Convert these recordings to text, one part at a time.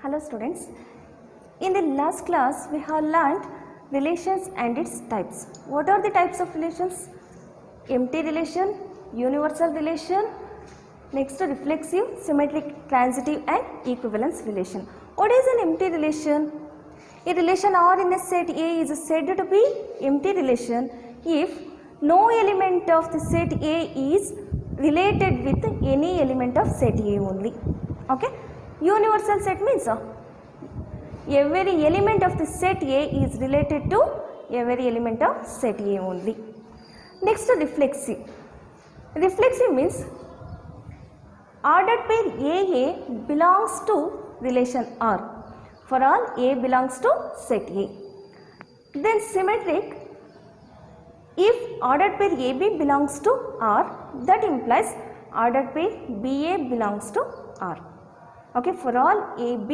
Hello students, in the last class we have learned relations and its types. What are the types of relations? Empty relation, universal relation, next reflexive, symmetric, transitive and equivalence relation. What is an empty relation? A relation R in a set A is said to be empty relation if no element of the set A is related with any element of set A only. Okay? Universal set means every element of the set A is related to every element of set A only. Next, reflexive. Reflexive means ordered pair AA belongs to relation R. For all A belongs to set A. Then symmetric, if ordered pair AB belongs to R, that implies ordered pair BA belongs to R. Okay, for all AB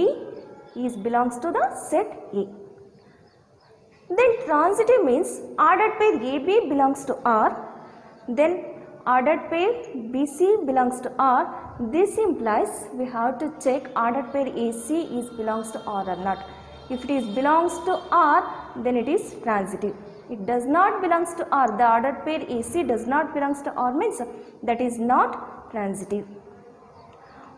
belongs to the set A. Then transitive means ordered pair AB belongs to R, then ordered pair BC belongs to R. This implies we have to check ordered pair AC belongs to R or not. If it is belongs to R, then it is transitive. It does not belongs to R. The ordered pair AC does not belongs to R means that is not transitive.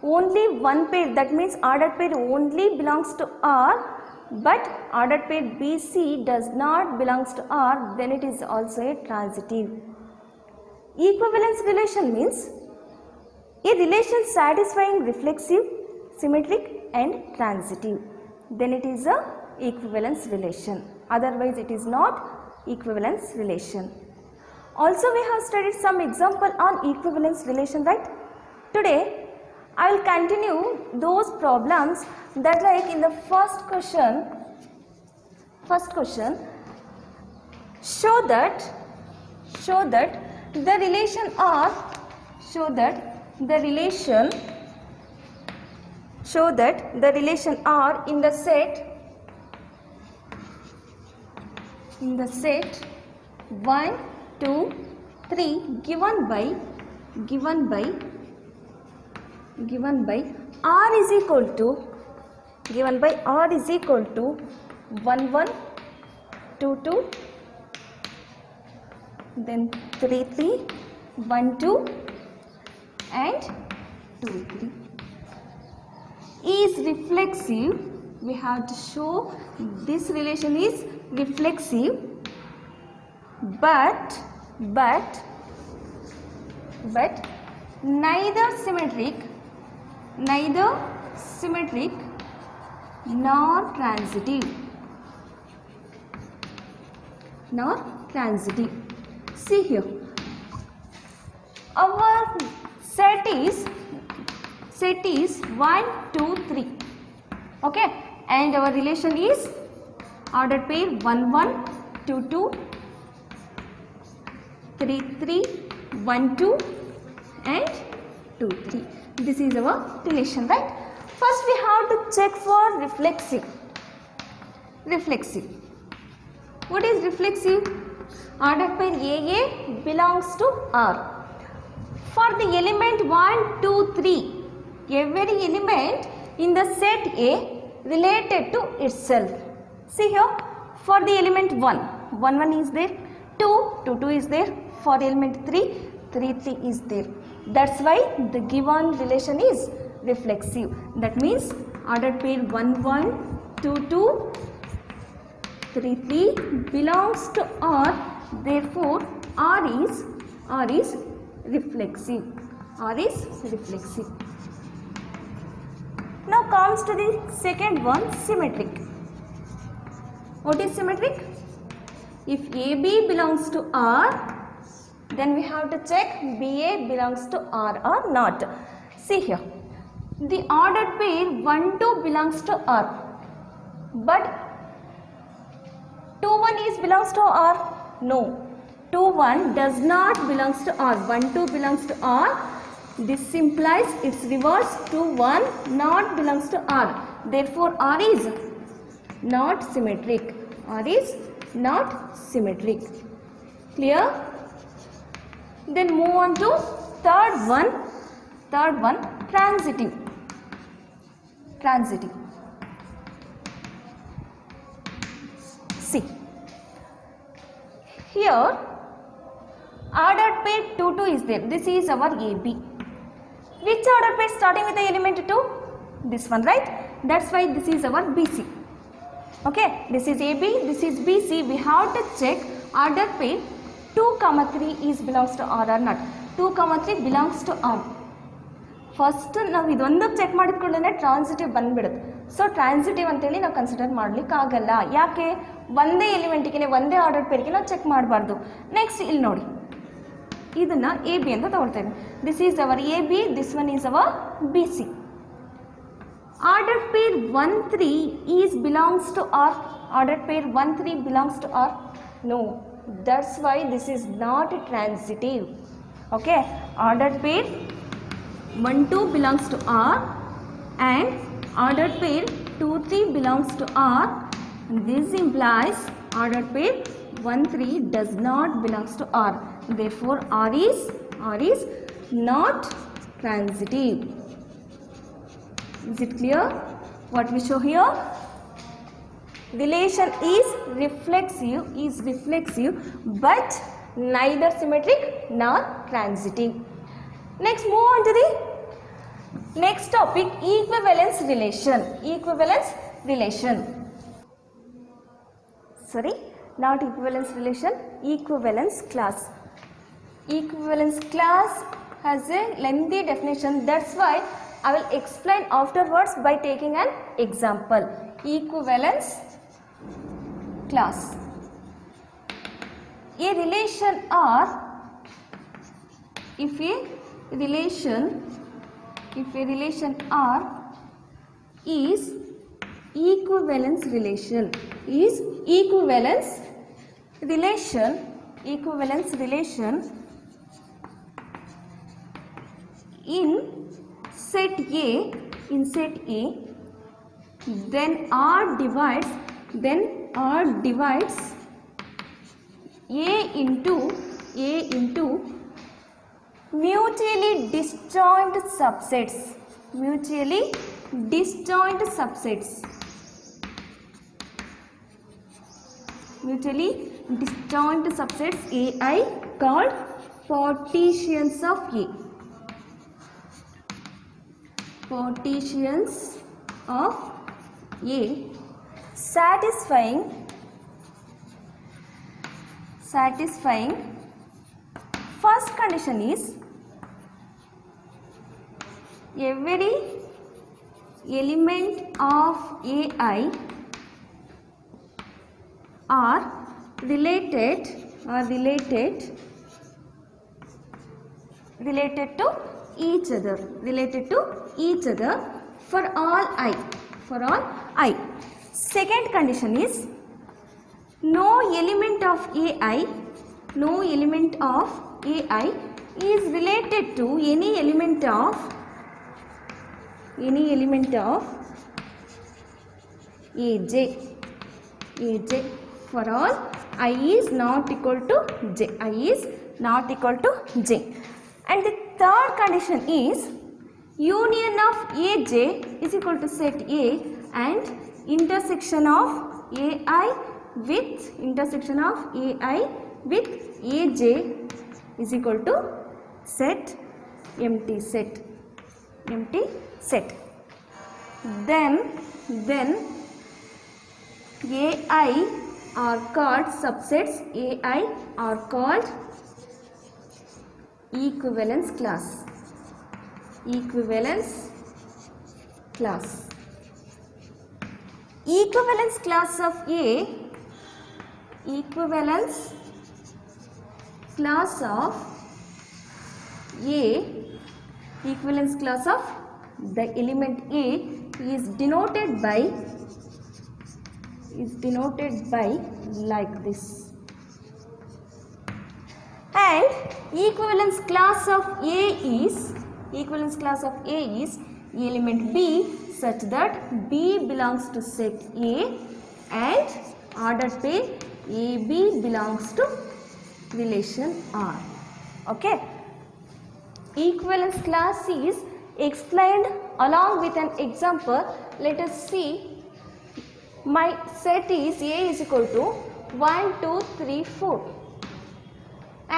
Only one pair, that means ordered pair only belongs to R, but ordered pair BC does not belongs to R, then it is also a transitive. Equivalence relation means a relation satisfying reflexive, symmetric and transitive. Then it is a equivalence relation. Otherwise it is not equivalence relation. Also we have studied some example on equivalence relation, right? Today I will continue those problems that, like in the first question, show that the relation R, in the set 1, 2, 3 given by R is equal to 1, 1, 2, 2, then 3, 3, 1, 2 and 2, 3 is reflexive. We have to show this relation is reflexive, but neither symmetric nor transitive. See here, our set is 1, 2, 3. Okay, and our relation is ordered pair 1, 1, 2, 2, 3, 3, 1, 2 and 2, 3. This is our relation, right? First we have to check for reflexive. What is reflexive? Ordered pair AA belongs to R. For the element 1, 2, 3, every element in the set A related to itself. See here, for the element 1, 1 is there, 2 is there, for element 3, 3 is there. That's why the given relation is reflexive. That means ordered pair 1, 1, 2, 2, 3, 3 belongs to R. Therefore, R is reflexive. Now comes to the second one, symmetric. What is symmetric? If AB belongs to R, then we have to check BA belongs to R or not. See here, the ordered pair 1, 2 belongs to R, but 2, 1 belongs to R. No, 2, 1 does not belongs to R. 1, 2 belongs to R. This implies its reverse. 2, 1 not belongs to R. Therefore, R is not symmetric. Clear? Then move on to third one, transitive. here ordered pair 2 2 is there. This is our AB. Which ordered pair starting with the element 2? This one, right? That's why this is our BC. Okay, this is AB, this is BC. We have to check ordered pair 2 comma 3 is belongs to R or not. 2 comma 3 belongs to R. First ನಾವು ಇದೊಂದಕ್ಕೆ check ಮಾಡಿದ್ಕೊಳ್ಳೇ transitive ಬಂದ್ಬಿಡುತ್ತೆ. So transitive ಅಂತೇಳಿ ನಾವು consider ಮಾಡಲಿಕ್ಕಾಗಲ್ಲ. ಯಾಕೆ? ಒಂದೇ ಎಲಿಮೆಂಟಿಗೆ ಒಂದೇ order ಪೇರ್ಗೆ ನಾವು check ಮಾಡಬಾರ್ದು. Next ಇಲ್ಲಿ ನೋಡಿ, ಇದನ್ನು ಎ ಬಿ ಅಂತ ತಗೊಳ್ತೇವೆ. This is our A B, this one is our B C. Order pair 1 3 is belongs to R. Order pair 1 3 belongs to R? No, that's why this is not transitive. Okay, order pair 1 2 belongs to R and ordered pair 2 3 belongs to R. This implies ordered pair 1 3 does not belongs to R. Therefore R is not transitive. Is it clear what we show here? Relation is reflexive but neither symmetric nor transitive. Next, move on to the next topic, equivalence relation. Sorry, not equivalence relation, equivalence class. Equivalence class has a lengthy definition. That's why I will explain afterwards by taking an example. Equivalence class. A relation R, if a relation R is equivalence relation in set A, then R divides A into mutually disjoint subsets. AI called partitions of A. Satisfying first condition is every element of AI are related to each other for all I. Second condition is no element of AI is related to any element of AJ for all I is not equal to J. And the third condition is union of AJ is equal to set A and intersection of AI with AJ is equal to empty set. Then AI are called subsets. AI are called equivalence class. Equivalence class of A. Equivalence class of the element A is denoted by like this. And equivalence class of A is element B such that B belongs to set A and ordered pair AB belongs to relation R. Okay. Equivalence class is explained along with an example. Let us see. My set is A is equal to 1 2 3 4.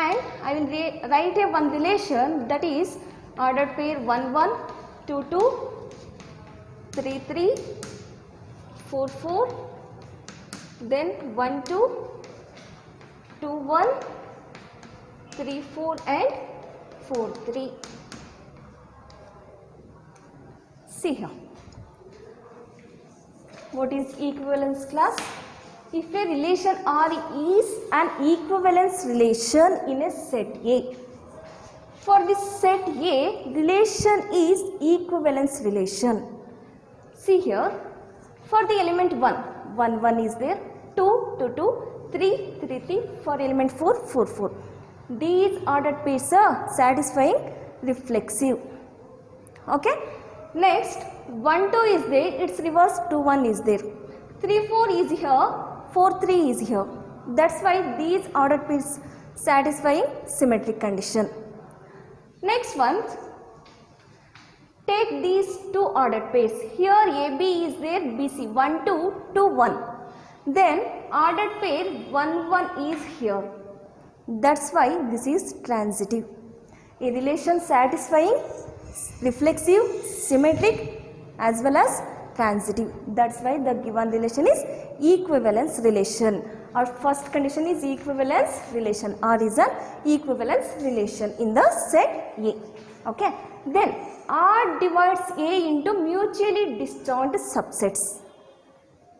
and I will write a one relation, that is ordered pair 1 1, 2 2, 3 3, 4 4, then 1 2, 2 1, 3 4 and 4 3. See here, what is equivalence class? If a relation R is an equivalence relation in a set A, for this set A, relation is equivalence relation. See here, for the element 1, 1 1 is there, 2 2 2, 3 3 3, for element 4 4 4. These ordered pairs are satisfying reflexive. Okay. Next, 1 2 is there, its reverse 2 1 is there. 3 4 is here, 4 3 is here. That's why these ordered pairs satisfying symmetric condition. Next one, take these two ordered pairs. Here AB is there, BC 1 2 2 1. Then ordered pair 1 1 is here. That's why this is transitive. A relation satisfying reflexive, symmetric as well as transitive. That's why the given relation is equivalence relation. Our first condition is equivalence relation. R is an equivalence relation in the set A. Okay. Then R divides A into mutually disjoint subsets.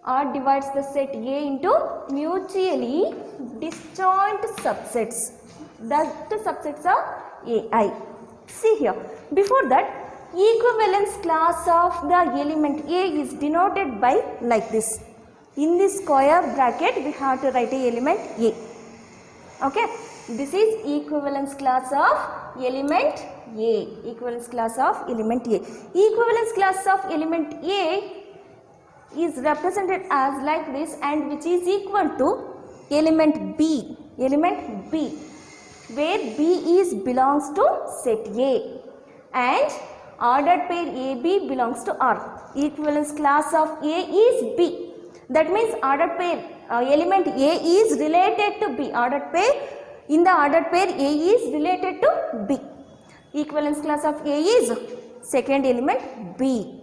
R divides the set A into mutually disjoint subsets. That subsets are AI. See here, before that, equivalence class of the element A is denoted by like this. In this square bracket, we have to write a element A. Okay, this is equivalence class of element A. Equivalence class of element A. Equivalence class of element A is represented as like this, and which is equal to element B. Element B, where B is belongs to set A and ordered pair AB belongs to R. Equivalence class of A is B. That means ordered pair element A is related to B. Ordered pair, in the ordered pair A is related to B. Equivalence class of A is second element B.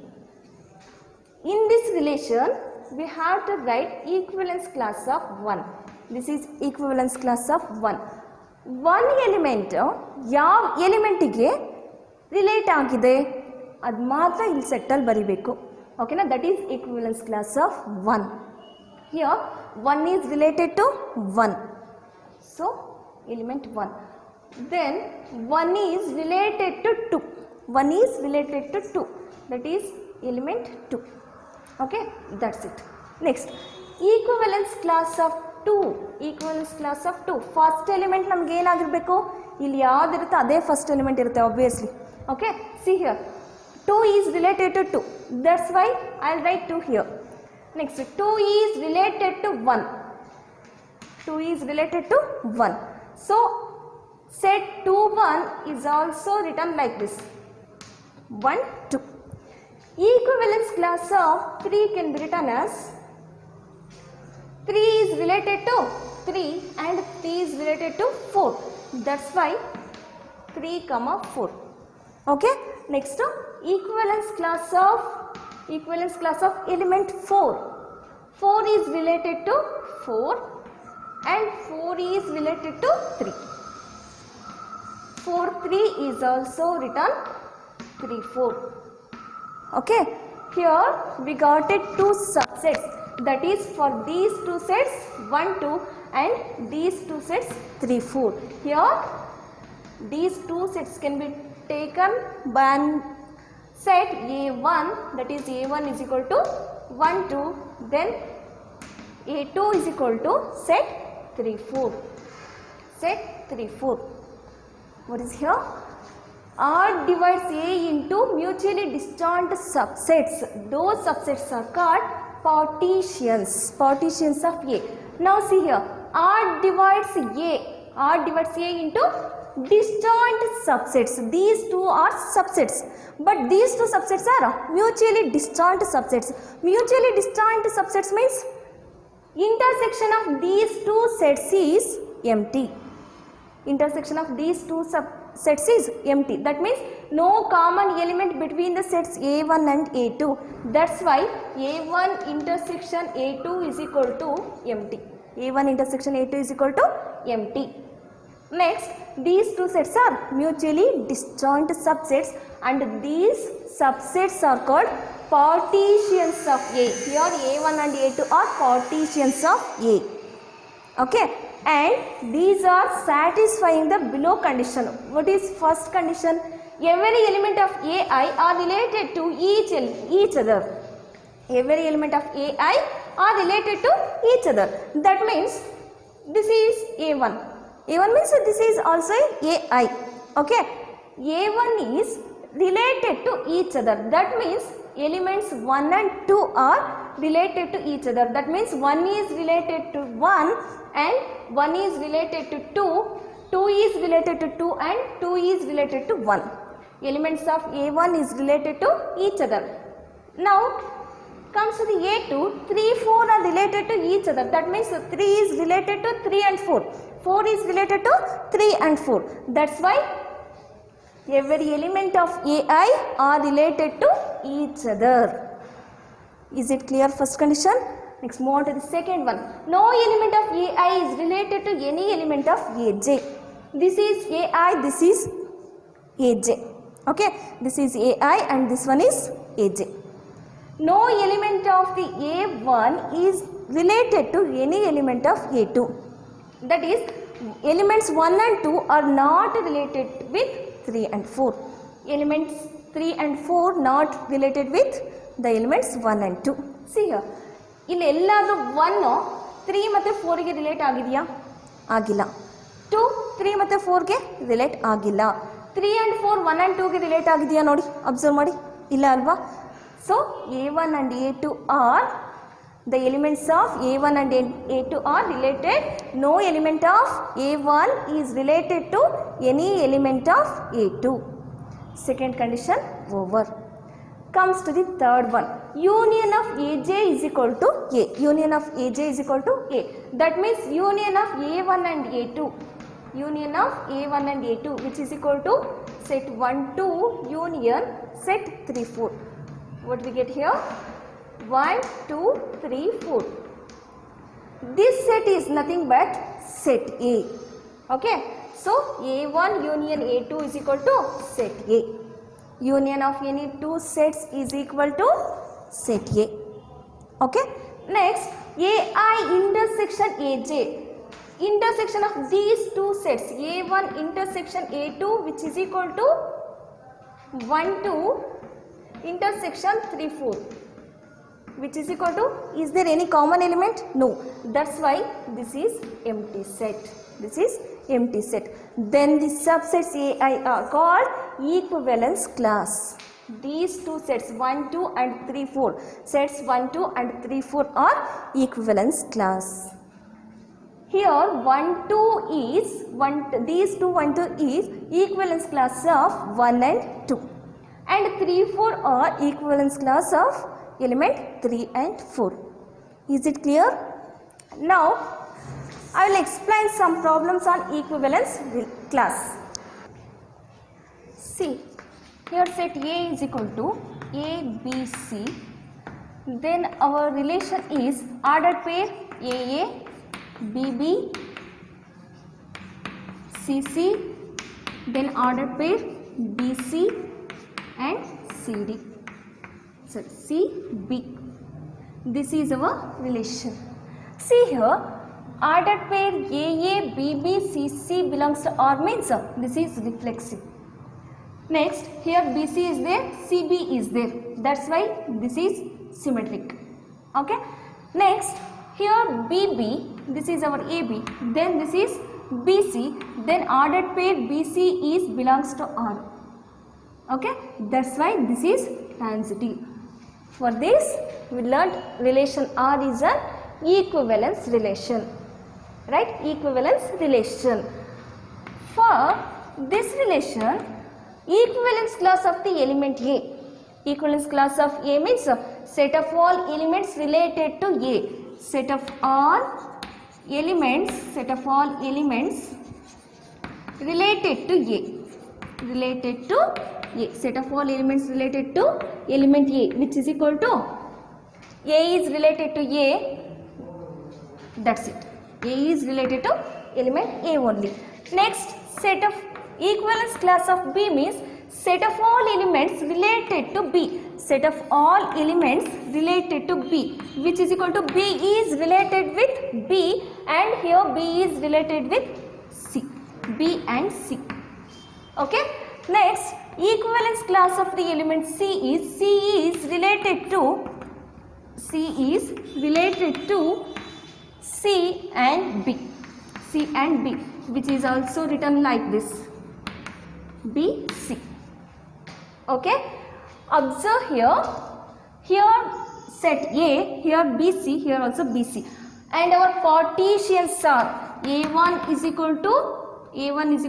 In this relation, we have to write equivalence class of 1. This is equivalence class of 1. One element ಯಾವ ಎಲಿಮೆಂಟಿಗೆ relate ಆಗಿದೆ ಅದು ಮಾತ್ರ ಇಲ್ಲಿ ಸೆಟ್ಟಲ್ಲಿ ಬರಿಬೇಕು. ಓಕೆನಾ? That is equivalence class of 1. Here 1 is related to 1. So element 1. Then 1 is related to 2. 1 is related to 2. That is element 2. Okay, that's it. Next, equivalence class of 2. Equivalence class of 2. First element ನಮಗೆ ಏನಾಗಿರಬೇಕು? ಇಲ್ಲಿ ಯಾವ್ದು ಇರುತ್ತೆ ಅದೇ first element ಇರುತ್ತೆ obviously. Okay, see here. 2 is related to 2. That's why I'll write 2 here. Next, 2 is related to 1. 2 is related to 1. So set 2 1 is also written like this. 1 2. Equivalence class of 3 can be written as 3 is related to 3 and 3 is related to 4. That's why 3 comma 4. Okay. Next, equivalence class of element 4. 4 is related to 4 and 4 is related to 3. 4 3 is also written 3 4. Okay, here we got it 2 subsets, that is for these 2 sets 1 2 and these 2 sets 3 4. Here these 2 sets can be taken by set A1, that is A1 is equal to 1 2, then A2 is equal to set 3 4. Set 3 4. What is here? R divides A into mutually disjoint subsets. Those subsets are called partitions. Partitions of A. Now see here. R divides A into disjoint subsets. These two are subsets. But these two subsets are mutually disjoint subsets. Mutually disjoint subsets means intersection of these two sets is empty. Intersection of these two subsets is empty. That means no common element between the sets A1 and A2. That's why A1 intersection A2 is equal to empty. A1 intersection A2 is equal to empty. Next, these two sets are mutually disjoint subsets and these subsets are called partitions of A. Here A1 and A2 are partitions of A. Okay, and these are satisfying the below condition. What is first condition? Every element of AI are related to each other. Every element of AI are related to each other. That means this is A1. A1 means this is also AI. Okay, A1 is related to each other. That means elements 1 and 2 are related to each other. That means 1 is related to 1 and 1 is related to 2, 2 is related to 2 and 2 is related to 1. Elements of A1 is related to each other. Now comes to the A2, 3, 4 are related to each other. That means 3 is related to 3 and 4. 4 is related to 3 and 4. That's why every element of AI are related to each other. Is it clear, first condition? Next, move on to the second one. No element of AI is related to any element of AJ. This is AI, this is AJ. Okay, this is AI and this one is AJ. No element of the A1 is related to any element of A2. That is, elements 1 and 2 are not related with 3 and 4. Elements 3 and 4 not related with the elements 1 and 2. See here, ಇಲ್ಲಿ ಎಲ್ಲಾದರೂ 1 3 ಮತ್ತು 4ಗೆ relate ಆಗಿದೆಯಾ? ಆಗಿಲ್ಲ. 2 3 ಮತ್ತು 4ಗೆ relate ಆಗಿಲ್ಲ. 3 and 4 1 and 2ಗೆ relate ಆಗಿದೆಯಾ ನೋಡಿ, observe ಮಾಡಿ, ಇಲ್ಲ ಅಲ್ವಾ? So A1 and A2 are the elements of A1 and A2 are related. No element of A1 is related to any element of A2. Second condition over. Comes to the third one. Union of AJ is equal to A. Union of AJ is equal to A. That means union of A1 and A2. Union of A1 and A2 which is equal to set 1 2 union set 3 4. What we get here? 1 2 3 4. This set is nothing but set A. Okay, so A1 union A2 is equal to set A. Union of any two sets is equal to set A. Okay, next AI intersection AJ. Intersection of these two sets A1 intersection A2 which is equal to 1 2 intersection 3 4 which is equal to, is there any common element? No. That's why this is empty set. This is empty set. Then the subsets AI are called equivalence class. These two sets 1 2 and 3 4 sets 1 2 and 3 4 are equivalence class. Here 1 2 is these two 1 2 is equivalence class of 1 and 2 and 3 4 are equivalence class of element 3 and 4. Is it clear? Now I will explain some problems on equivalence class. See, here set A is equal to A, B, C. Then our relation is ordered pair AA, BB, CC. Then ordered pair BC and CD. So CB. This is our relation. See here, ordered pair AA, BB, CC belongs to R means this is reflexive. Next, here BC is there, CB is there. That's why this is symmetric. Okay. Next, here BB, this is our AB. Then this is BC. Then ordered pair BC is belongs to R. Okay. That's why this is transitive. For this, we learned relation R is an equivalence relation. Right? Equivalence relation. For this relation, equivalence class of the element A. Equivalence class of A means set of all elements related to A. Set of all elements related to A. Related to A. Set of all elements related to element A, which is equal to A is related to A. That's it. A is related to element A only. Next, set of equivalence class of B means set of all elements related to B. Set of all elements related to B, which is equal to B is related with B, and here B is related with C. B and C. Okay. Next, equivalence class of the element C is related to C and B. C and B, which is also written like this. B, C. Okay. Observe here set A, here BC, here also BC, and our partitions are A1 is equal to A and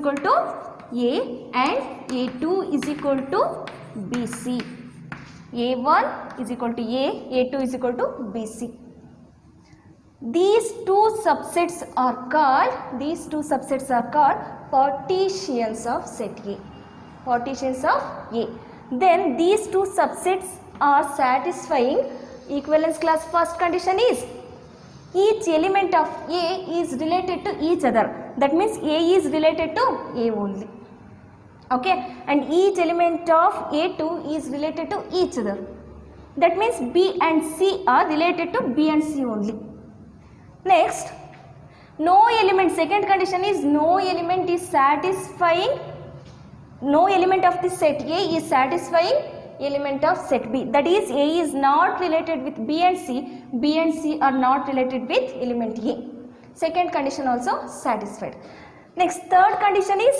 A2 is equal to BC. A1 is equal to A, A2 is equal to BC. These two subsets are called partitions of set A. Partitions of A. Then these two subsets are satisfying equivalence class. First condition is each element of A is related to each other. That means A is related to A only. Okay, and each element of A2 is related to each other. That means B and C are related to B and C only. Next, no element, second condition is no element is satisfying, no element of the set A is satisfying element of set B. That is, A is not related with B and C are not related with element A. Second condition also satisfied. Next, third condition is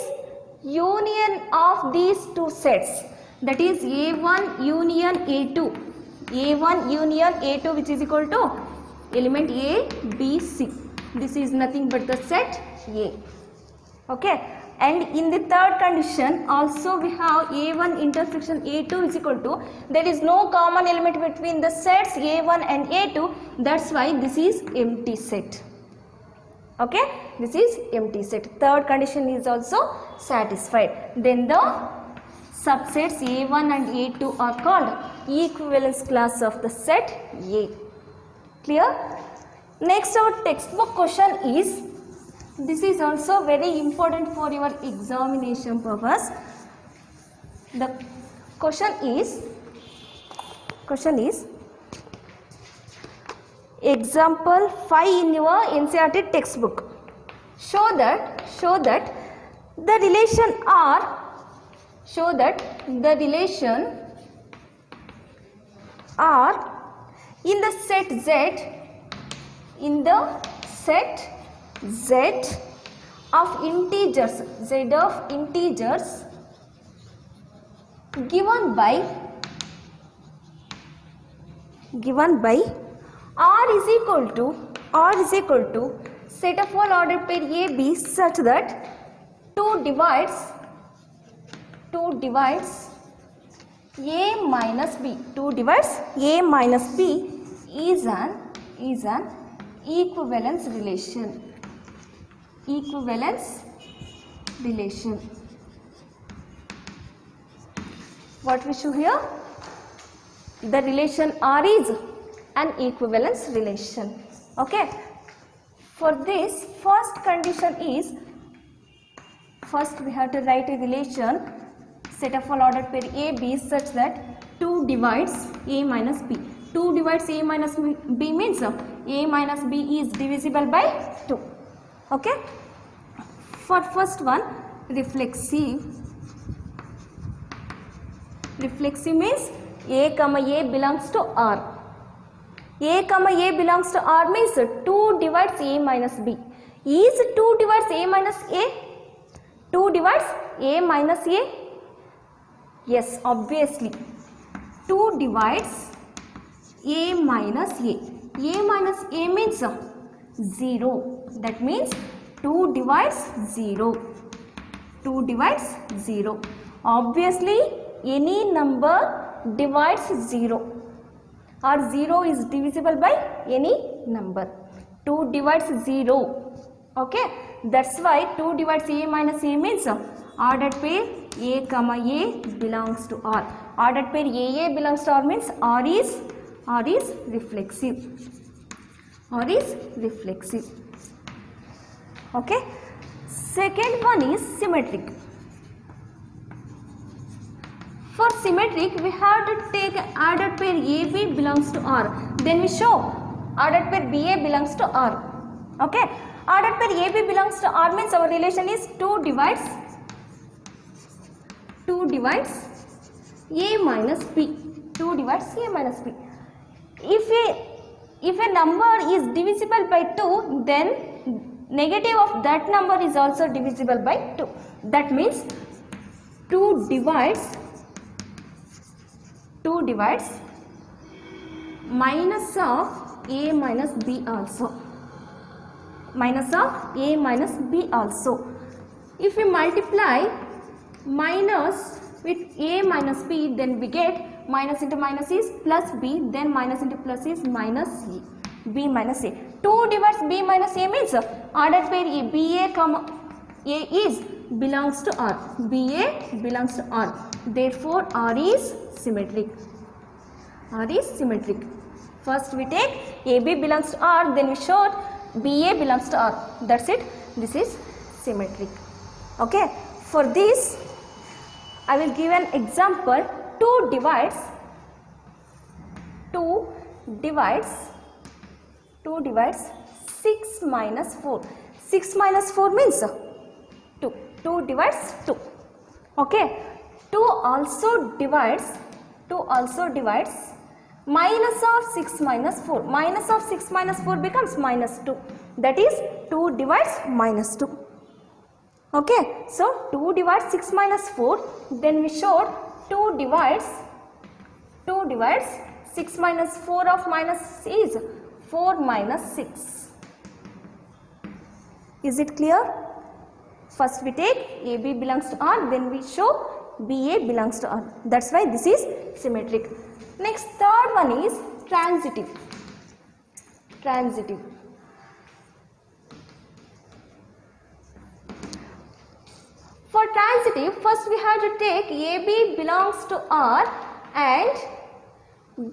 union of these two sets, that is A1 union A2, A1 union A2, which is equal to element A, B, C. This is nothing but the set A. Okay, and in the third condition also we have A1 intersection A2 is equal to, there is no common element between the sets A1 and A2, that's why this is empty set. Okay, this is empty set. Third condition is also satisfied. Then the subsets A1 and A2 are called equivalence class of the set A. Clear? Next, our textbook question is, this is also very important for your examination purpose. The question is example 5 in your NCERT textbook. Show that the relation R in the set Z of integers given by R is equal to set of all ordered pair A, B such that 2 divides A minus B. 2 divides A minus B is an equivalence relation. What we show here? The relation R is an equivalence relation. Okay. For this, first condition is, first we have to write a relation set of all ordered pair A, B such that 2 divides A minus B. 2 divides A minus B means A minus B is divisible by 2. Okay. For first one, reflexive means A comma A belongs to R. A comma A belongs to R means 2 divides A minus B. Is 2 divides A minus A? 2 divides A minus A? Yes, obviously. 2 divides A minus A. A minus A means 0. That means 2 divides 0. 2 divides 0. Obviously, any number divides 0. Or 0 is divisible by any number. 2 divides 0. Okay. That's why 2 divides A minus A means ordered pair A comma A belongs to R. Ordered pair AA belongs to R means R is reflexive. R is reflexive. Okay. Second one is symmetric. For symmetric, we have to take ordered pair AB belongs to R. Then we show ordered pair BA belongs to R. Okay. Ordered pair AB belongs to R means our relation is 2 divides A minus B. 2 divides A minus B. If a number is divisible by 2, then negative of that number is also divisible by 2. That means 2 divides minus of A minus B also. Minus of A minus B also. If we multiply minus with A minus B, then we get minus into minus is plus B, then minus into plus is minus B minus A. 2 divides B minus A means ordered pair A, BA comma A is belongs to R. BA belongs to R. Therefore, R is symmetric. R is symmetric. First we take AB belongs to R, then we show BA belongs to R. That's it. This is symmetric. Okay. For this, I will give an example. 2 divides 6 minus 4. 6 minus 4 means 2. 2 divides 2. Okay. 2 also divides minus of 6 minus 4. Minus of 6 minus 4 becomes minus 2. That is 2 divides minus 2. Okay. So 2 divides 6 minus 4. Then we showed 2 divides 6 minus 4 of minus is 4 minus 6. Is it clear? First we take AB belongs to R, then we show BA belongs to R. That's why this is symmetric. Next, third one is transitive. Transitive. For transitive, first we have to take AB belongs to R and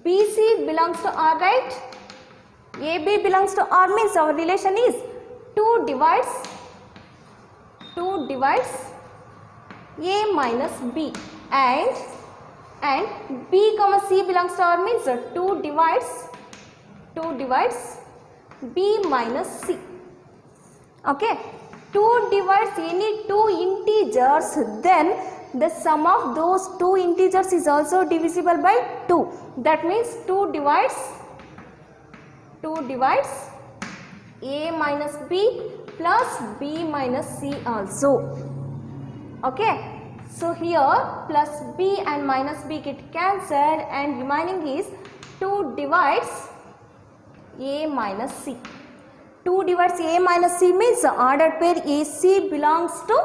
BC belongs to R, right? AB belongs to R means our relation is 2 divides A minus B, and B comma C belongs to R means 2 divides B minus C. Okay. 2 divides any two integers, then the sum of those two integers is also divisible by 2. That means 2 divides A minus B plus B minus C also. Okay. So here plus B and minus B get cancelled and remaining is 2 divides A minus C. 2 divides A minus C means ordered pair AC belongs to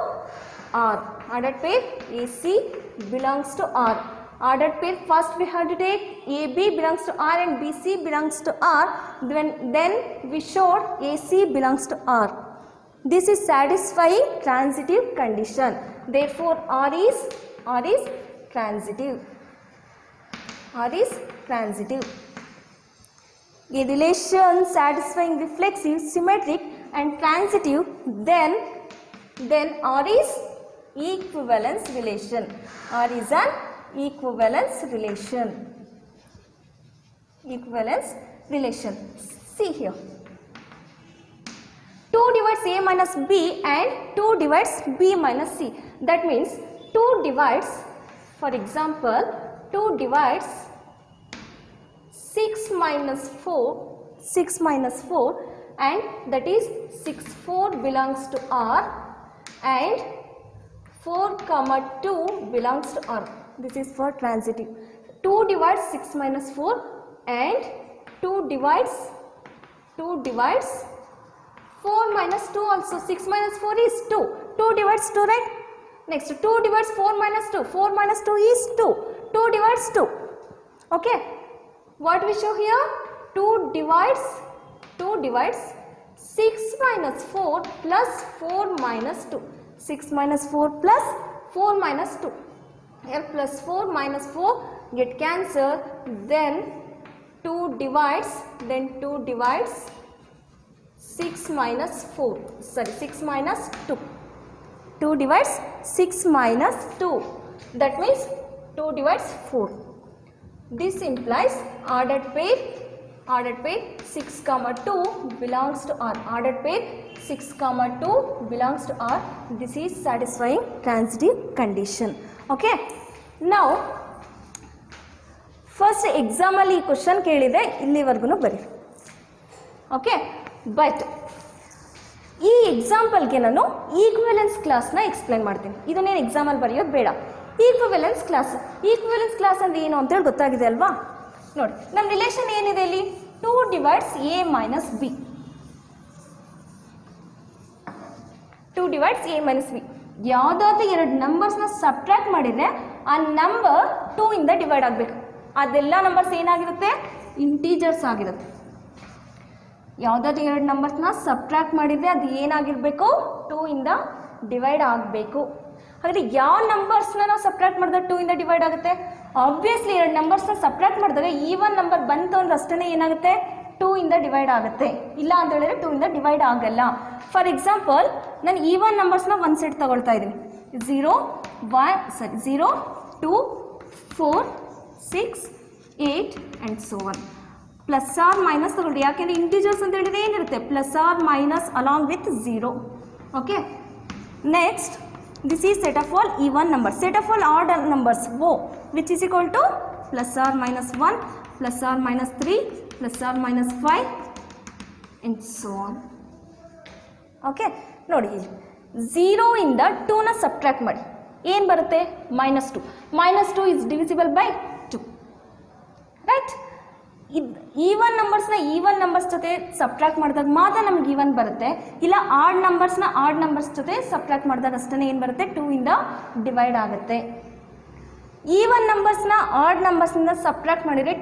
R. Ordered pair AC belongs to R. Ordered pair, first we have to take AB belongs to R and BC belongs to R. Then we showed AC belongs to R. This is satisfying transitive condition. Therefore, R is transitive. R is transitive. A relation satisfying reflexive, symmetric and transitive, then R is equivalence relation. R is an equivalence relation. Equivalence relation. See here. 2 divides A minus B and 2 divides B minus C. That means 2 divides, for example, 2 divides 6 minus 4 and that is 6 4 belongs to R and 4 comma 2 belongs to R. This is for transitive. 2 divides 6 minus 4 and 2 divides 4 minus 2 also. 6 minus 4 is 2. 2 divides 2, right? Next 2 divides 4 minus 2. 4 minus 2 is 2. 2 divides 2. Okay. What we show here? 2 divides 6 minus 4 plus 4 minus 2. 6 minus 4 plus 4 minus 2. Here plus 4 minus 4 get cancelled. Then 2 divides. 6 minus 4. Sorry, 6 minus 2. 2 divides 6 minus 2. That means 2 divides 4. This implies ordered pair 6 comma 2 belongs to R. Ordered pair 6 comma 2 belongs to R. This is satisfying transitive condition. Okay. Now first exam ಅಲ್ಲಿ question ಕೇಳಿದೆ, ಇಲ್ಲಿವರೆಗೂ ಬರೀ. Okay, but ಈ ಎಕ್ಸಾಂಪಲ್ಗೆ ನಾನು ಈಕ್ವಿವೆಲೆನ್ಸ್ ಕ್ಲಾಸ್ನ explain ಮಾಡ್ತೀನಿ. ಇದನ್ನೇನು ಎಕ್ಸಾಮಲ್ಲಿ ಬರೆಯೋದು ಬೇಡ. ಈಕ್ವಿವೆಲೆನ್ಸ್ ಕ್ಲಾಸ್ ಅಂದರೆ ಏನು ಅಂತೇಳಿ ಗೊತ್ತಾಗಿದೆ ಅಲ್ವಾ? ನೋಡಿ, ನಮ್ಮ ರಿಲೇಷನ್ ಏನಿದೆ ಇಲ್ಲಿ? 2 divides a minus b. 2 divides a minus b. ಯಾವುದಾದ್ರೂ ಎರಡು ನಂಬರ್ಸ್ನ ಸಬ್ಟ್ರಾಕ್ಟ್ ಮಾಡಿದರೆ ಆ ನಂಬರ್ 2 ಇಂದ ಡಿವೈಡ್ ಆಗಬೇಕು. ಅದೆಲ್ಲ ನಂಬರ್ಸ್ ಏನಾಗಿರುತ್ತೆ? ಇಂಟೀಜರ್ಸ್ ಆಗಿರುತ್ತೆ. ಯಾವುದಾದ್ರೂ ಎರಡು ನಂಬರ್ಸ್ನ ಸಬ್ಟ್ರಾಕ್ಟ್ ಮಾಡಿದರೆ ಅದು ಏನಾಗಿರಬೇಕು? 2 ಇಂದ ಡಿವೈಡ್ ಆಗಬೇಕು. ಹಾಗಾದರೆ ಯಾವ ನಂಬರ್ಸ್ನ ನಾವು ಸಬ್ಟ್ರಾಕ್ಟ್ ಮಾಡಿದಾಗ 2 ಇಂದ ಡಿವೈಡ್ ಆಗುತ್ತೆ? ಆಬ್ವಿಯಸ್ಲಿ ಎರಡು ನಂಬರ್ಸ್ನ ಸಬ್ಟ್ರಾಕ್ಟ್ ಮಾಡಿದಾಗ ಈವನ್ ನಂಬರ್ ಬಂತು ಅಂದ್ರೆ ಅಷ್ಟೇ ಏನಾಗುತ್ತೆ? 2 ಇಂದ ಡಿವೈಡ್ ಆಗುತ್ತೆ. ಇಲ್ಲ ಅಂತ ಹೇಳಿದ್ರೆ 2 ಇಂದ ಡಿವೈಡ್ ಆಗಲ್ಲ. ಫಾರ್ ಎಕ್ಸಾಂಪಲ್, ನಾನು ಈವನ್ ನಂಬರ್ಸ್ನ ಒಂದು ಸೆಟ್ ತಗೊಳ್ತಾ ಇದ್ದೀನಿ. 0, 2, 4, 6, 8 and so on. Plus or minus ತಗೊಳ್ಳಿ, ಯಾಕೆಂದರೆ ಇಂಟೀಜರ್ಸ್ ಅಂತ ಹೇಳಿದ್ರೆ ಏನಿರುತ್ತೆ? Plus or minus along with 0. Okay, next this is set of all even numbers. Set of all odd numbers O, which is equal to plus or minus 1, plus or minus 3, plus or minus 5 and so on. Okay, ನೋಡಿ, 0 ಇಂದ 2 ನ subtract ಮಾಡಿ ಏನು ಬರುತ್ತೆ? -2. -2 is divisible by 2. Right? Even numbers ಜೊತೆ subtract ಮಾಡಿದಾಗ ಮಾತ್ರ ನಮ್ಗೆ ಈವನ್ ಬರುತ್ತೆ. ಇಲ್ಲ ಆಡ್ ನಂಬರ್ಸ್ ಜೊತೆ ಸಬ್ಟ್ರಾಕ್ಟ್ ಮಾಡಿದಾಗ ಅಷ್ಟೇ ಏನು ಬರುತ್ತೆ? 2 ಇಂದ ಡಿವೈಡ್ ಆಗುತ್ತೆ. ಈವನ್ ನಂಬರ್ಸ್ನ ಆಡ್ ನಂಬರ್ಸ್ನಿಂದ ಸಬ್ಟ್ರಾಕ್ಟ್ ಮಾಡಿದರೆ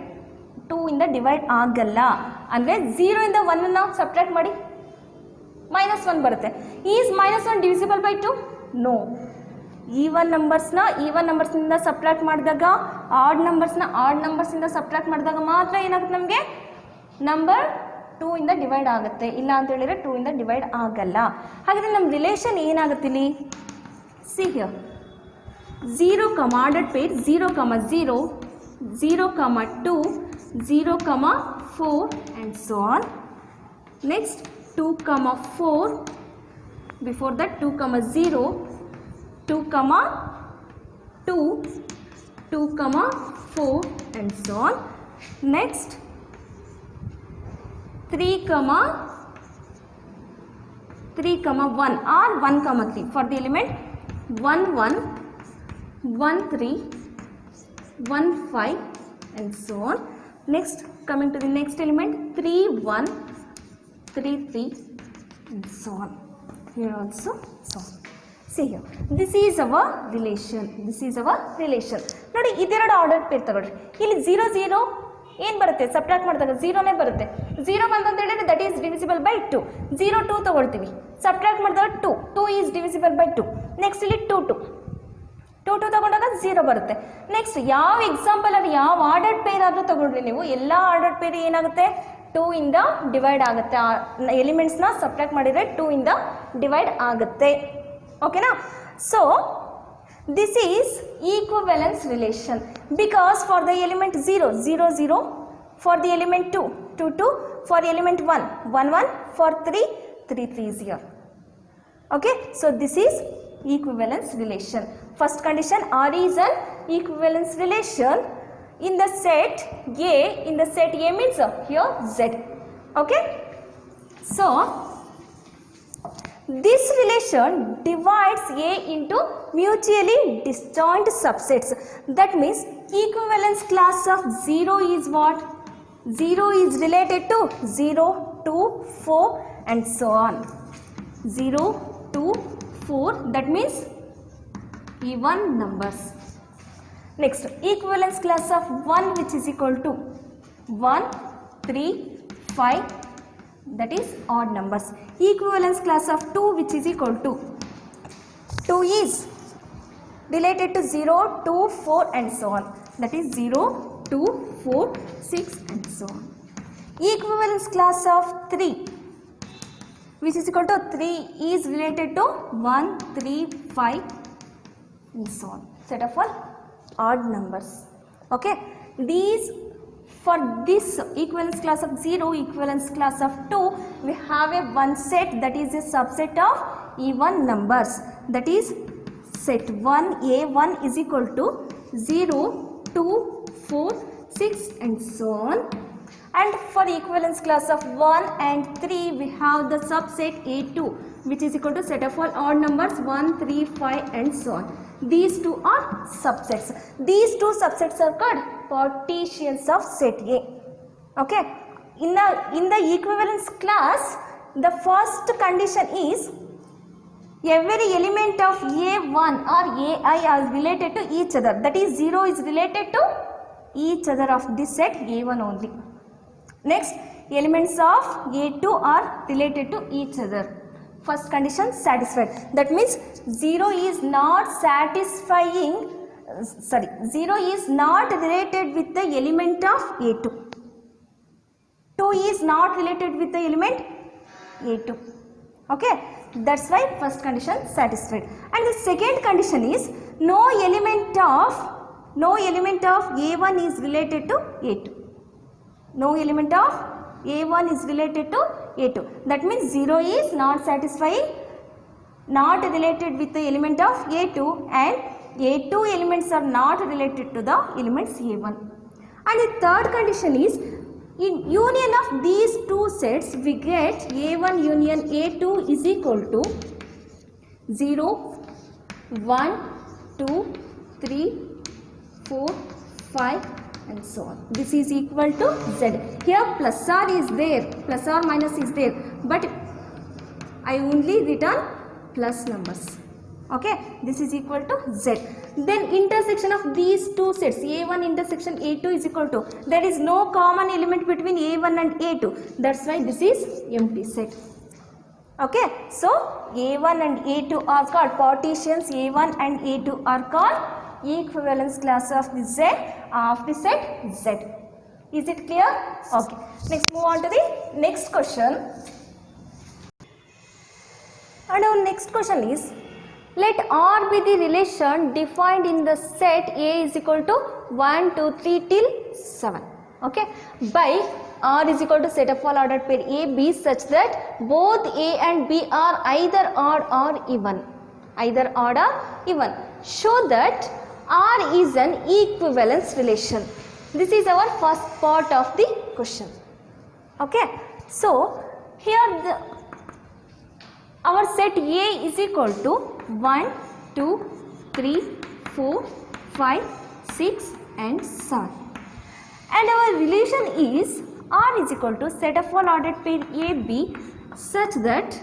2 ಇಂದ ಡಿವೈಡ್ ಆಗಲ್ಲ. ಅಂದರೆ 0 ಇಂದ 1 ನಾವು ಸಬ್ಟ್ರಾಕ್ಟ್ ಮಾಡಿ -1 ಬರುತ್ತೆ. Is -1 divisible by 2? No. Even ನಂಬರ್ಸ್ನಿಂದ ಸಬ್ಟ್ರಾಕ್ಟ್ ಮಾಡಿದಾಗ ಆಡ್ ನಂಬರ್ಸಿಂದ ಸಬ್ಟ್ರಾಕ್ಟ್ ಮಾಡಿದಾಗ ಮಾತ್ರ ಏನಾಗುತ್ತೆ? ನಮಗೆ ನಂಬರ್ 2 ಇಂದ ಡಿವೈಡ್ ಆಗುತ್ತೆ. ಇಲ್ಲ ಅಂತ ಹೇಳಿದ್ರೆ 2 ಇಂದ ಡಿವೈಡ್ ಆಗಲ್ಲ. ಹಾಗಾದರೆ ನಮ್ಮ ರಿಲೇಷನ್ ಏನಾಗುತ್ತೆ ಇಲ್ಲಿ? See here, 0, ordered pair 0, 0, 0, 2, 0, 4 and so on. Next 2, 4, before that 2, 0, 2, 2, 2, 4 and so on. Next 3, 1 or 1, 3 for the element 1, 1, 1, 3, 1, 5 and so on. Next, coming to the next element 3, 1, 3, 3 and so on. Here also so on. See here, this is our relation. ನೋಡಿ, ಇದೆರಡು order peer ತಗೊಳ್ರಿ. ಇಲ್ಲಿ 0, 0 ಏನು ಬರುತ್ತೆ? Subtract ಮಾಡಿದಾಗ 0ನೇ ಬರುತ್ತೆ. 0 ಬಂತಂತ ಹೇಳಿದ್ರೆ that is divisible by 2. 0, 2 ತಗೊಳ್ತೀವಿ, ಸಬ್ಟ್ರಾಕ್ಟ್ ಮಾಡಿದಾಗ 2 ಈಸ್ ಡಿವಿಸಿಬಲ್ ಬೈ 2. ನೆಕ್ಸ್ಟ್ ಇಲ್ಲಿ 2, 2 ತಗೊಂಡಾಗ 0 ಬರುತ್ತೆ. ನೆಕ್ಸ್ಟ್ ಯಾವ ಎಕ್ಸಾಂಪಲಲ್ಲಿ ಯಾವ ಆರ್ಡರ್ಡ್ ಪೇರ್ ಆದರೂ ತಗೊಳ್ರಿ ನೀವು, ಎಲ್ಲ ಆರ್ಡರ್ಡ್ ಪೇರ್ ಏನಾಗುತ್ತೆ? 2 ಇಂದ ಡಿವೈಡ್ ಆಗುತ್ತೆ. ಎಲಿಮೆಂಟ್ಸ್ನ ಸಬ್ಟ್ರಾಕ್ಟ್ ಮಾಡಿದರೆ 2 ಇಂದ ಡಿವೈಡ್ ಆಗುತ್ತೆ. ಓಕೆನಾ? So this is equivalence relation because for the element 0, 0, 0, for the element 2, 2, 2, for the element 1, 1, 1, for 3, 3, 3 is here. Okay, so this is equivalence relation. First condition, R is an equivalence relation in the set A. In the set A means here Z. Okay, so this relation divides A into mutually disjoint subsets. That means equivalence class of 0 is what? 0 is related to 0, 2, 4 and so on. 0, 2, 4, that means even numbers. Next, equivalence class of 1 which is equal to 1, 3, 5 that is odd numbers. Equivalence class of 2 which is equal to 2 is related to 0, 2, 4 and so on. That is 0, 2, 4, 6 and so on. Equivalence class of 3 which is equal to 3 is related to 1, 3, 5 and so on. Set of all odd numbers. Okay. These, for this equivalence class of 0, equivalence class of 2, we have a one set that is a subset of even numbers. That is set 1 A1 is equal to 0, 2, 4, 6 and so on. And for equivalence class of 1 and 3, we have the subset A2 which is equal to set of all odd numbers 1, 3, 5 and so on. These two are subsets. These two subsets are called partitions of set A. Okay. In the equivalence class, the first condition is every element of A1 or AI are related to each other. That is 0 is related to each other of this set A1 only. Next, elements of A2 are related to each other. First condition satisfied. That means 0 is not satisfying, 0 is not related with the element of A2. 2 is not related with the element A2. Okay. That's why first condition satisfied. And the second condition is no element of A1 is related to A2. No element of A1 is related to A2. That means 0 is not satisfying, not related with the element of A2, and A2 elements are not related to the elements A1. And the third condition is in union of these two sets we get A1 union A2 is equal to 0, 1, 2, 3, 4, 5 and so on. This is equal to Z. Here plus R is there, plus or minus is there, but I only written plus numbers. Okay, this is equal to Z. Then intersection of these two sets A1 intersection A2 is equal to, there is no common element between A1 and A2. That's why this is empty set. Okay, so A1 and A2 are called partitions, A1 and A2 are called equivalence class of the Z of the set Z. Is it clear? Okay. Next move on to the next question. And our next question is, let R be the relation defined in the set A is equal to 1, 2, 3 till 7. Okay. By R is equal to set of all ordered pair A, B such that both A and B are either odd or even. Either odd or even. Show that R is an equivalence relation. This is our first part of the question. Okay. So, here our set A is equal to 1, 2, 3, 4, 5, 6 and 7. And our relation is R is equal to set of all ordered pair A, B such that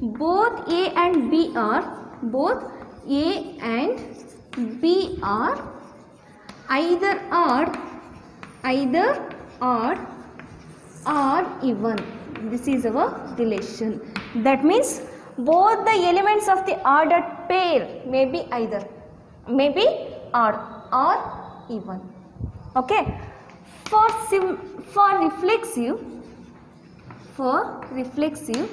both A and B are either odd or even. This is our relation. That means both the elements of the ordered pair may be either, may be odd or even. Okay. For reflexive,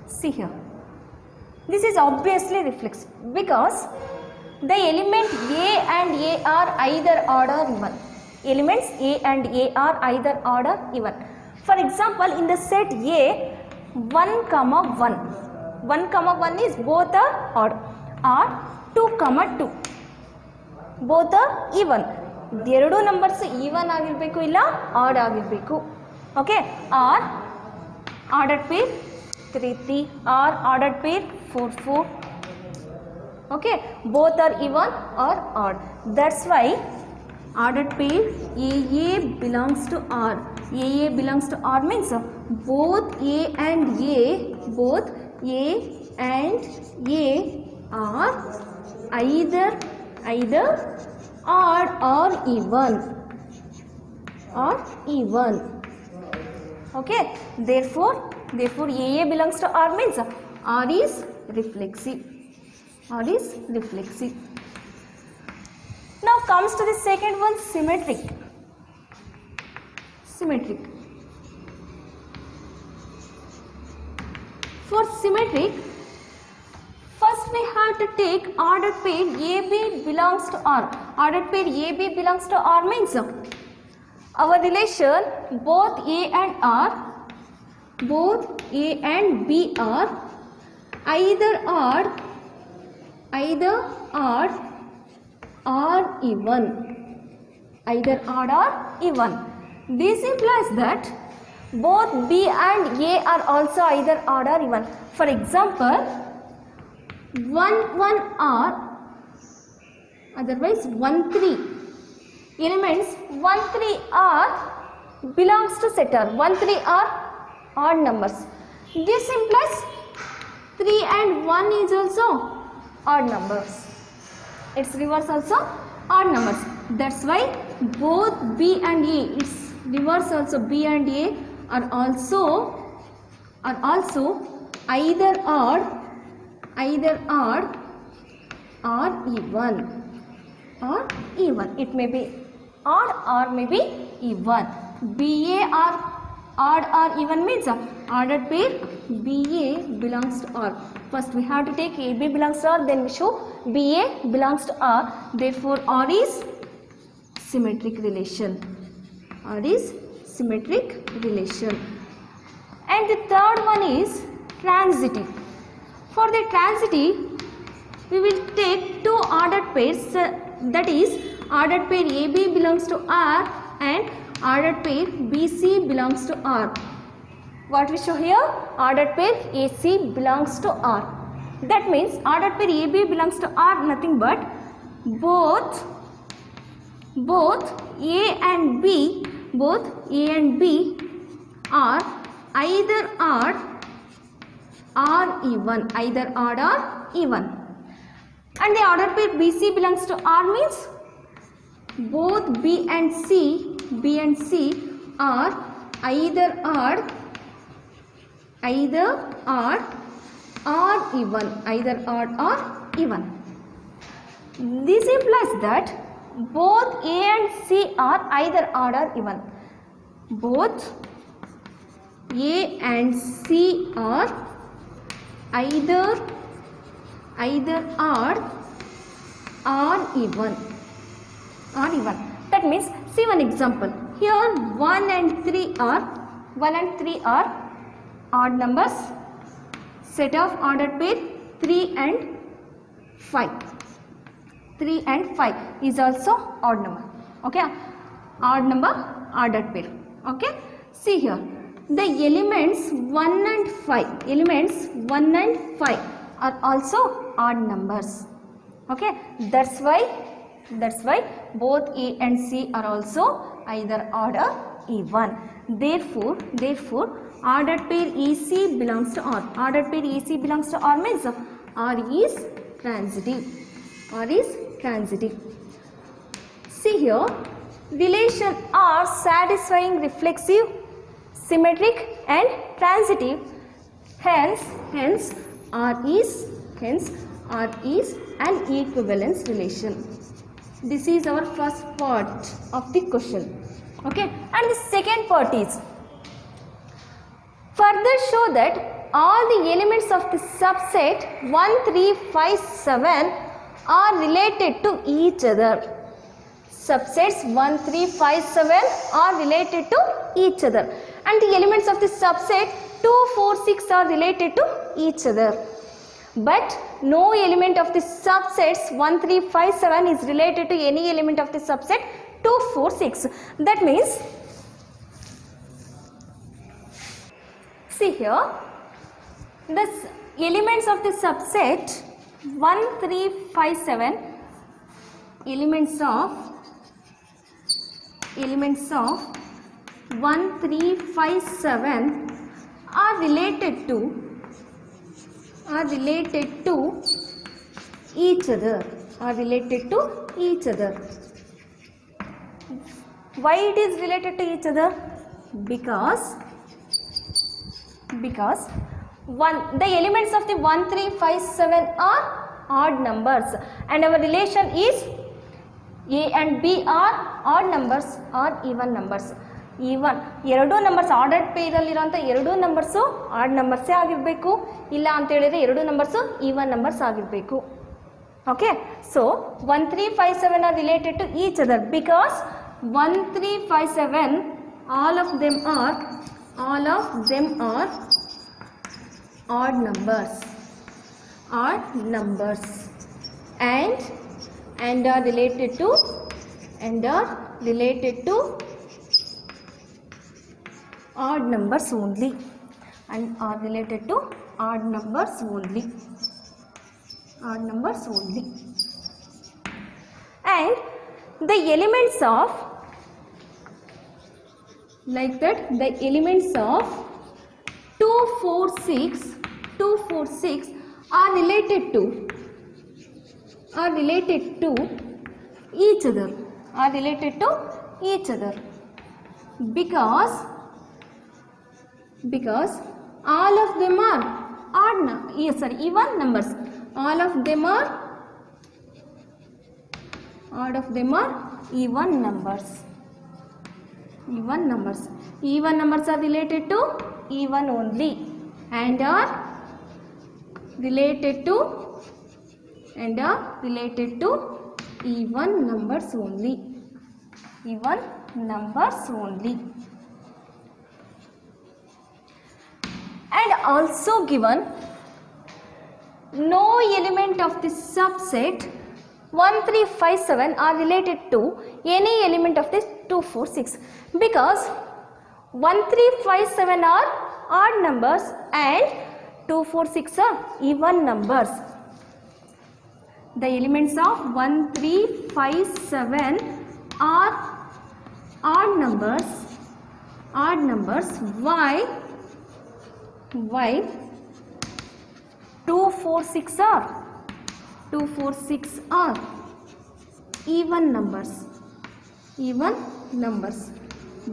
see here. This is obviously reflexive because the element A and A are either odd or even. Elements A and A are either odd or even. For example, in the set A, 1, 1 is both are odd, or 2, 2. Both are even. ಎರಡು numbers even ಆಗಿರಬೇಕು ಇಲ್ಲ odd ಆಗಿರಬೇಕು. Okay, or ordered pair 3, 3, or ordered pair 4, 4. Okay, both are even or odd. That's why ordered pair AA belongs to R. AA belongs to R means both A and A are either odd or even. or even. Okay, therefore AA belongs to R means R is reflexive. R is reflexive. Now comes to the second one, symmetric. Symmetric. For symmetric, first we have to take ordered pair AB belongs to R. Ordered pair AB belongs to R means our relation both A and R, both A and B are either odd or even. Either odd or even. This implies that both B and A are also either odd or even. For example, 1 1 R, otherwise 1 3. Elements 1 3 R belongs to set R. 1 3 are odd numbers. This implies 3 and 1 is also odd numbers. Its reverse also odd numbers. That's why both B and A, its reverse also B and A are also either odd or even. It may be odd or maybe even. BA are odd or even means ordered pair BA belongs to R. First we have to take AB belongs to R, then we show BA belongs to R. Therefore R is symmetric relation. R is symmetric relation. And the third one is transitive. For the transitive, we will take two ordered pairs, that is ordered pair AB belongs to R and ordered pair BC belongs to R. What we show here? Ordered pair AC belongs to R. That means ordered pair AB belongs to R, nothing but both A and B are either odd or even. Either odd or even. And the ordered pair BC belongs to R means both B and C are either odd or even. Either odd or even. This implies that both A and C are either odd or even. Both A and C are either odd or even. That means, see one example. Here 1 and 3 are odd numbers. Set of ordered pair 3 and 5. 3 and 5 is also odd number. Okay, odd number, ordered pair. Okay, see here the elements 1 and 5 are also odd numbers. Okay, that's why both A and C are also either odd or even. Therefore ordered pair AC belongs to R. Ordered pair AC belongs to R means R is transitive. R is transitive. See here, relation R satisfying reflexive, symmetric and transitive. Hence R is an equivalence relation. This is our first part of the question. Okay, and the second part is further show that all the elements of the subset 1, 3, 5, 7 are related to each other. Subsets 1, 3, 5, 7 are related to each other, and the elements of the subset 2, 4, 6 are related to each other. But no element of the subsets 1, 3, 5, 7 is related to any element of the subset 2, 4, 6. That means, see here, the elements of the subset 1, 3, 5, 7, elements of 1, 3, 5, 7 are related to each other. Why it is related to each other? Because the elements of the 1, 3, 5, 7 are odd numbers, and our relation is A and B are odd numbers or even numbers. Even ಎರಡೂ numbers ordered ಪೇರಲ್ಲಿರೋಂಥ ಎರಡೂ numbers odd ನಂಬರ್ಸೇ ಆಗಿರಬೇಕು, ಇಲ್ಲ ಅಂತ ಹೇಳಿದರೆ ಎರಡೂ numbers even numbers ಆಗಿರಬೇಕು. Okay, so 1, 3, 5, 7 are related to each other because 1, 3, 5, 7 all of them are odd numbers and are related to odd numbers only, and are related to odd numbers only, and the elements of like that, the elements of 2, 4, 6 are related to each other, because all of them are even numbers. All of them are even numbers. Even numbers are related to even only, and are related to even numbers only. And also given no element of the subset 1, 3, 5, 7 are related to any element of this 2, 4, 6, because 1, 3, 5, 7 are odd numbers and 2, 4, 6 are even numbers. The elements of 1, 3, 5, 7 are odd numbers. Why 2, 4, 6 are even numbers.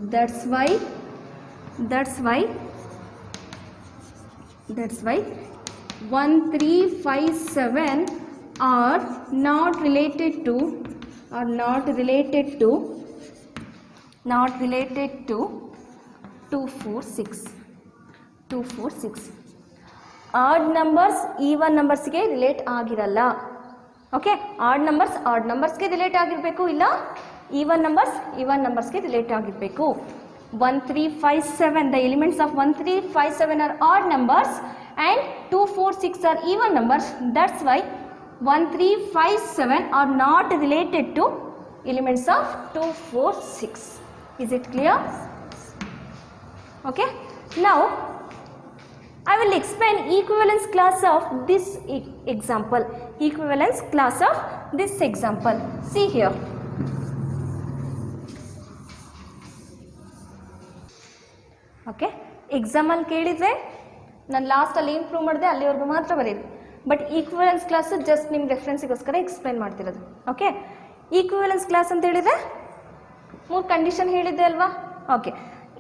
That's why 1, 3, 5, 7 are not related to 2, 4, 6. Odd numbers even numbers ಗೆ relate ಆಗಿರಲ್ಲ. Okay, add numbers ಗೆ relate ಆಗಿರಬೇಕು, ಇಲ್ಲ even numbers ಗೆ relate ಆಗಿರಬೇಕು. 1, 3, 5, 7 the elements of 1, 3, 5, 7 are odd numbers and 2, 4, 6 are even numbers. That's why 1, 3, 5, 7 are not related to elements of 2, 4, 6. Is it clear? Okay, now I will explain equivalence class of this example. See here. Okay, ಎಕ್ಸಾಮಲ್ಲಿ ಕೇಳಿದರೆ ನಾನು ಲಾಸ್ಟಲ್ಲಿ ಏನು prove ಮಾಡಿದೆ ಅಲ್ಲಿವರೆಗೂ ಮಾತ್ರ ಬರೀರಿ. But ಈಕ್ವಿವೆಲೆನ್ಸ್ class just ನಿಮ್ಮ ರೆಫರೆನ್ಸಿಗೋಸ್ಕರ ಎಕ್ಸ್ಪ್ಲೈನ್ ಮಾಡ್ತಿರೋದು. ಓಕೆ, ಈಕ್ವಿವೆಲೆನ್ಸ್ ಕ್ಲಾಸ್ ಅಂತ ಹೇಳಿದರೆ 3 ಕಂಡೀಷನ್ ಹೇಳಿದ್ದೆ ಅಲ್ವಾ? ಓಕೆ,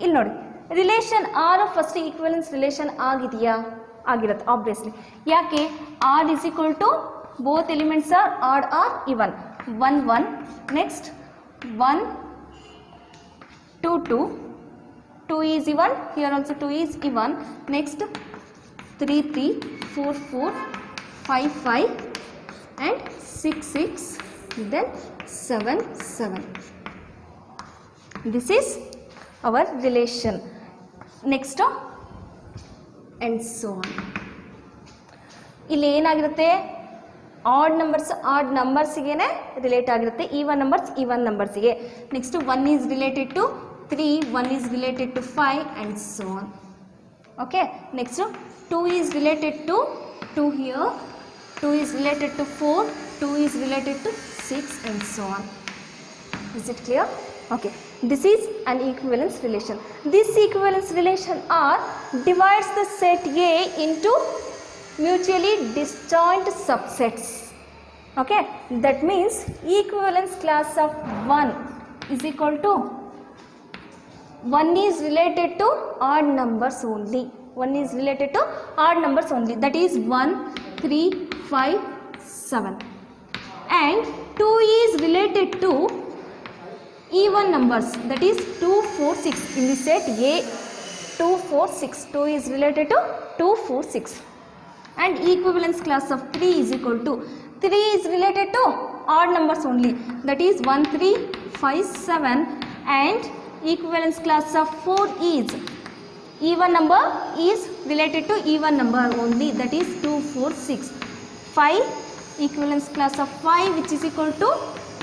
ಇಲ್ಲಿ ನೋಡಿ, relation R first equivalence relation ಆಗಿದೆಯಾ? ಆಗಿರುತ್ತೆ ಆಬ್ವಿಯಸ್ಲಿ. ಯಾಕೆ? R is equal to both elements are odd or even. 1, 1, next 1, 2, 2, 2 is even, here also 2 is even, next 3, 3, 4, 4, 5, 5 and 6, 6, then 7, 7. This is our relation. Next and so on. ಇಲ್ಲಿ ಏನಾಗಿರುತ್ತೆ? Odd ನಂಬರ್ಸ್ಗೆ relate ಆಗಿರುತ್ತೆ, even ನಂಬರ್ಸ್ಗೆ. Next 1 is related to 3, 1 is related to 5 and so on. Okay, next 2 is related to 2 here, 2 is related to 4, 2 is related to 6 and so on. Is it clear? Okay, this is an equivalence relation. This equivalence relation R divides the set A into mutually disjoint subsets. Okay, that means equivalence class of 1 is equal to 1 is related to odd numbers only. 1 is related to odd numbers only, that is 1, 3, 5, 7. And 2 is related to even numbers, that is 2, 4, 6. In the set A, 2, 4, 6. 2 is related to 2, 4, 6. And equivalence class of 3 is equal to 3 is related to odd numbers only, that is 1, 3, 5, 7. And equivalence class of 4 is even number is related to even number only, that is 2, 4, 6. 5 equivalence class of 5 which is equal to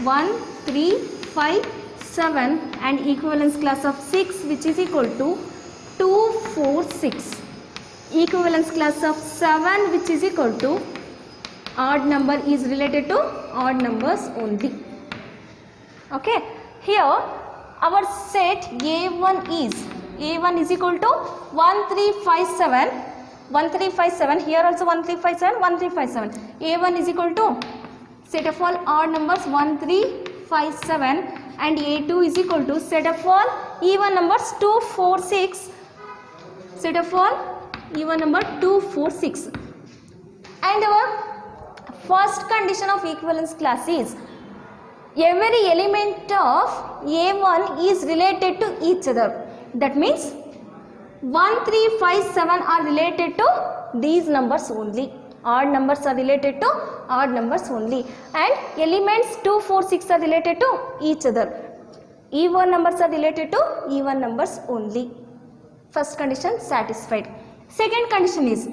1, 3, 5, 7. And equivalence class of 6 which is equal to 2, 4, 6. Equivalence class of 7 which is equal to odd number is related to odd numbers only. Okay, here our set A1 is equal to 1, 3, 5, 7. 1, 3, 5, 7. Here also 1, 3, 5, 7. 1, 3, 5, 7. A1 is equal to set of all odd numbers 1, 3, 5, 7. And A2 is equal to set of all even numbers 2, 4, 6. Set of all even number 2, 4, 6. And our first condition of equivalence class is every element of A1 is related to each other. That means 1, 3, 5, 7 are related to these numbers only. Odd numbers are related to odd numbers only. And elements 2, 4, 6 are related to each other. Even numbers are related to even numbers only. First condition satisfied. Second condition is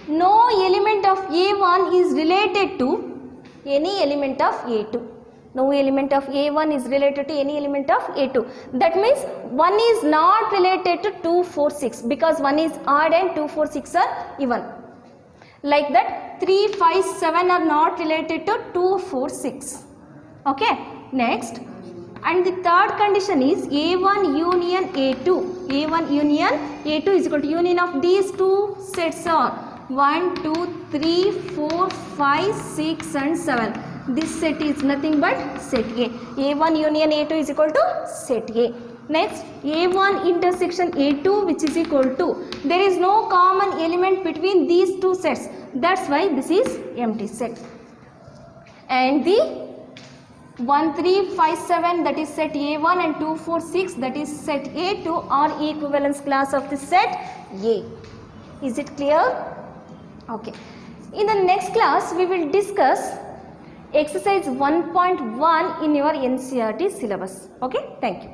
no element of A1 is related to any element of A2. No element of A1 is related to any element of A2. That means 1 is not related to 2, 4, 6 because 1 is odd and 2, 4, 6 are even. Like that 3, 5, 7 are not related to 2, 4, 6. Okay. Next. And the third condition is A1 union A2. A1 union A2 is equal to union of these two sets are 1, 2, 3, 4, 5, 6 and 7. This set is nothing but set A. A1 union A2 is equal to set A. Next, A1 intersection A2 which is equal to, there is no common element between these two sets. That's why this is empty set. And the 1, 3, 5, 7 that is set A1 and 2, 4, 6 that is set A2 are equivalence class of the set A. Is it clear? Okay. In the next class we will discuss exercise 1.1 in your NCERT syllabus. Okay. Thank you.